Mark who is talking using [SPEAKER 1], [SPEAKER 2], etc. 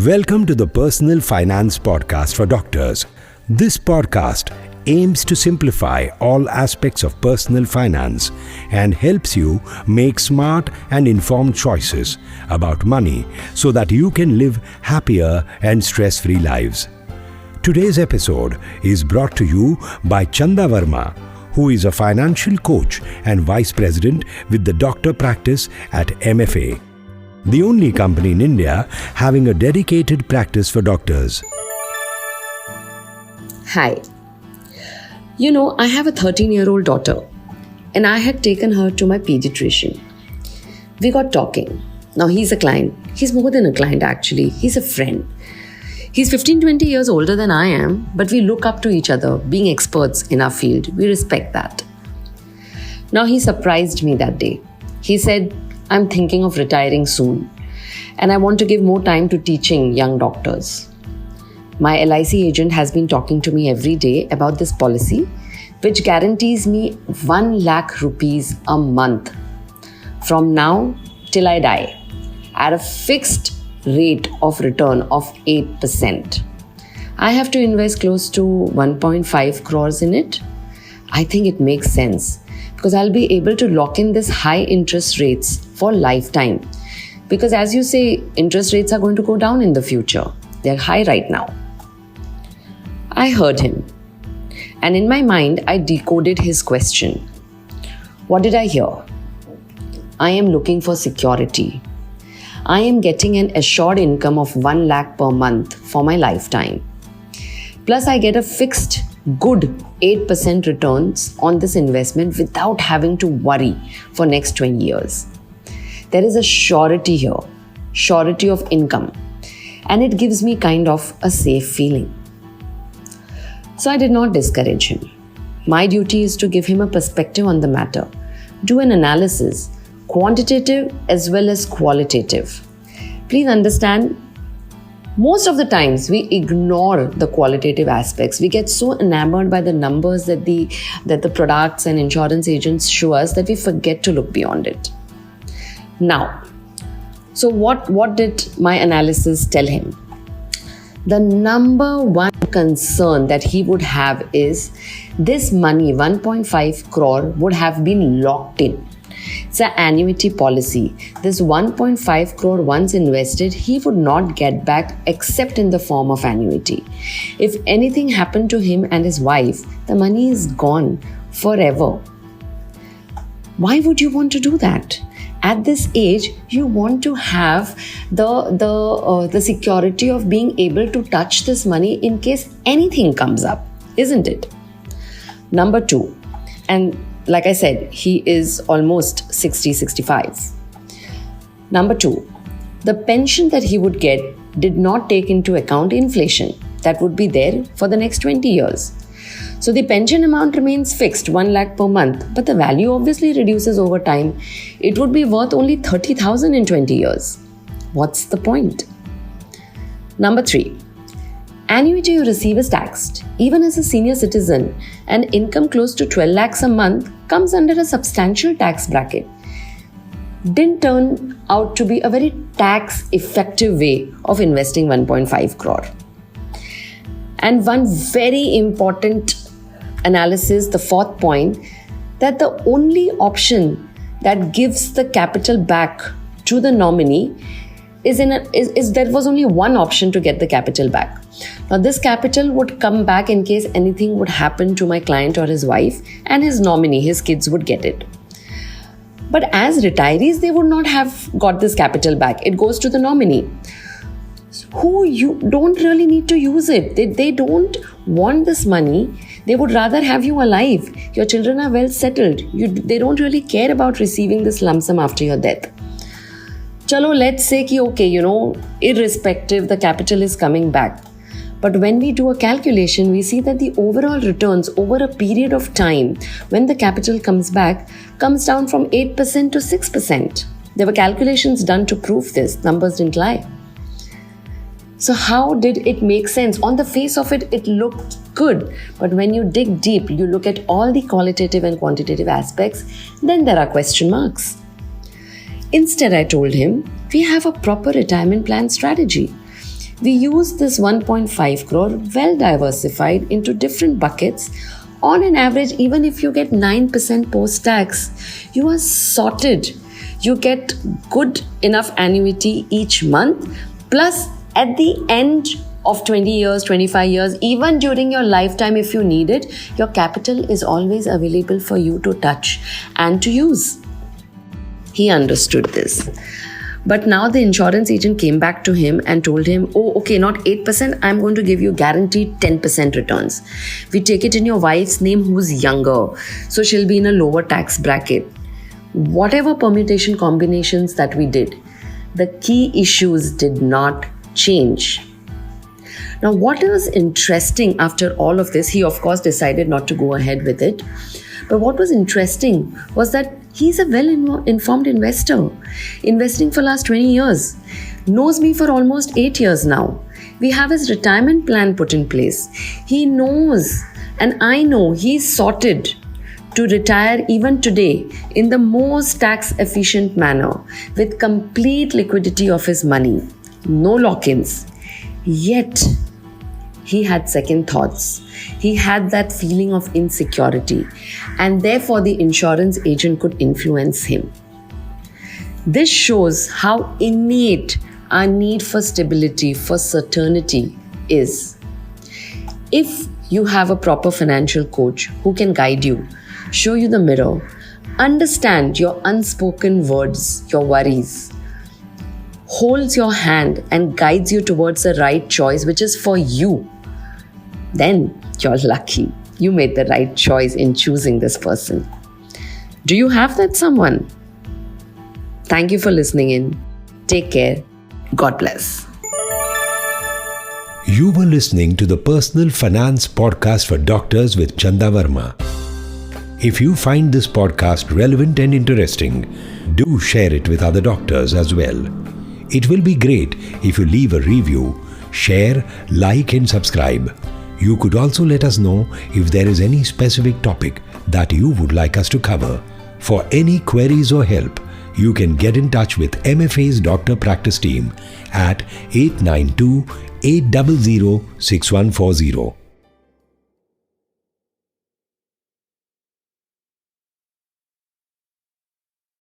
[SPEAKER 1] Welcome to the Personal Finance Podcast for Doctors. This podcast aims to simplify all aspects of personal finance and helps you make smart and informed choices about money so that you can live happier and stress-free lives. Today's episode is brought to you by Chanda Varma, who is a financial coach and vice president with the doctor practice at MFA, the only company in India having a dedicated practice for doctors.
[SPEAKER 2] Hi. I have a 13-year-old daughter and I had taken her to my pediatrician. We got talking. Now he's a client. He's more than a client actually. He's a friend. He's 15-20 years older than I am, but we look up to each other, being experts in our field. We respect that. Now he surprised me that day. He said, I'm thinking of retiring soon and I want to give more time to teaching young doctors. My LIC agent has been talking to me every day about this policy, which guarantees me 1 lakh rupees a month from now till I die at a fixed rate of return of 8%. I have to invest close to 1.5 crores in it. I think it makes sense because I'll be able to lock in this high interest rates for lifetime. Because as you say, interest rates are going to go down in the future. They're high right now. I heard him. And in my mind, I decoded his question. What did I hear? I am looking for security. I am getting an assured income of 1 lakh per month for my lifetime. Plus, I get a fixed, good 8% returns on this investment without having to worry for next 20 years. There is a surety here, surety of income, and it gives me kind of a safe feeling. So I did not discourage him. My duty is to give him a perspective on the matter, do an analysis, quantitative as well as qualitative. Please understand, most of the times we ignore the qualitative aspects. We get so enamored by the numbers that the products and insurance agents show us that we forget to look beyond it. Now, so what did my analysis tell him? The number one concern that he would have is this money, 1.5 crore, would have been locked in. It's an annuity policy. This 1.5 crore once invested, he would not get back except in the form of annuity. If anything happened to him and his wife, the money is gone forever. Why would you want to do that? At this age, you want to have the security of being able to touch this money in case anything comes up, isn't it? Number two, and like I said, he is almost 60-65. Number two, the pension that he would get did not take into account inflation that would be there for the next 20 years. So the pension amount remains fixed, 1 lakh per month, but the value obviously reduces over time. It would be worth only 30,000 in 20 years. What's the point? Number three, annuity you receive is taxed. Even as a senior citizen, an income close to 12 lakhs a month comes under a substantial tax bracket. Didn't turn out to be a very tax effective way of investing 1.5 crore. And one very important analysis, the fourth point, that the only option that gives the capital back to the nominee is there was only one option to get the capital back. Now this capital would come back in case anything would happen to my client or his wife, and his nominee, his kids, would get it. But as retirees, they would not have got this capital back. It goes to the nominee, who you don't really need to use it. They don't want this money. They would rather have you alive. Your children are well settled. They don't really care about receiving this lump sum after your death. Chalo, let's say ki okay, irrespective, the capital is coming back. But when we do a calculation, we see that the overall returns over a period of time, when the capital comes back, comes down from 8% to 6%. There were calculations done to prove this. Numbers didn't lie. So how did it make sense? On the face of it, it looked good. But when you dig deep, you look at all the qualitative and quantitative aspects, then there are question marks. Instead, I told him, we have a proper retirement plan strategy. We use this 1.5 crore well diversified into different buckets. On an average, even if you get 9% post-tax, you are sorted. You get good enough annuity each month. Plus, at the end of 20 years, 25 years, even during your lifetime, if you need it, your capital is always available for you to touch and to use. He understood this. But now the insurance agent came back to him and told him, oh, okay, not 8%, I'm going to give you guaranteed 10% returns. We take it in your wife's name who's younger, so she'll be in a lower tax bracket. Whatever permutation combinations that we did, the key issues did not change. Now, what was interesting after all of this, he of course decided not to go ahead with it. But what was interesting was that he's a well-informed investor, investing for last 20 years, knows me for almost 8 years now. We have his retirement plan put in place. He knows, and I know he's sorted to retire even today in the most tax-efficient manner with complete liquidity of his money, no lock-ins. Yet, he had second thoughts. He had that feeling of insecurity, and therefore the insurance agent could influence him. This shows how innate our need for stability, for certainty is. If you have a proper financial coach who can guide you, show you the mirror, understand your unspoken words, your worries, holds your hand and guides you towards the right choice, which is for you, then you're lucky. You made the right choice in choosing this person. Do you have that someone? Thank you for listening in. Take care. God bless.
[SPEAKER 1] You were listening to the Personal Finance Podcast for Doctors with Chanda Varma. If you find this podcast relevant and interesting, do share it with other doctors as well. It will be great if you leave a review, share, like and subscribe. You could also let us know if there is any specific topic that you would like us to cover. For any queries or help, you can get in touch with MFA's doctor practice team at 892-800-6140.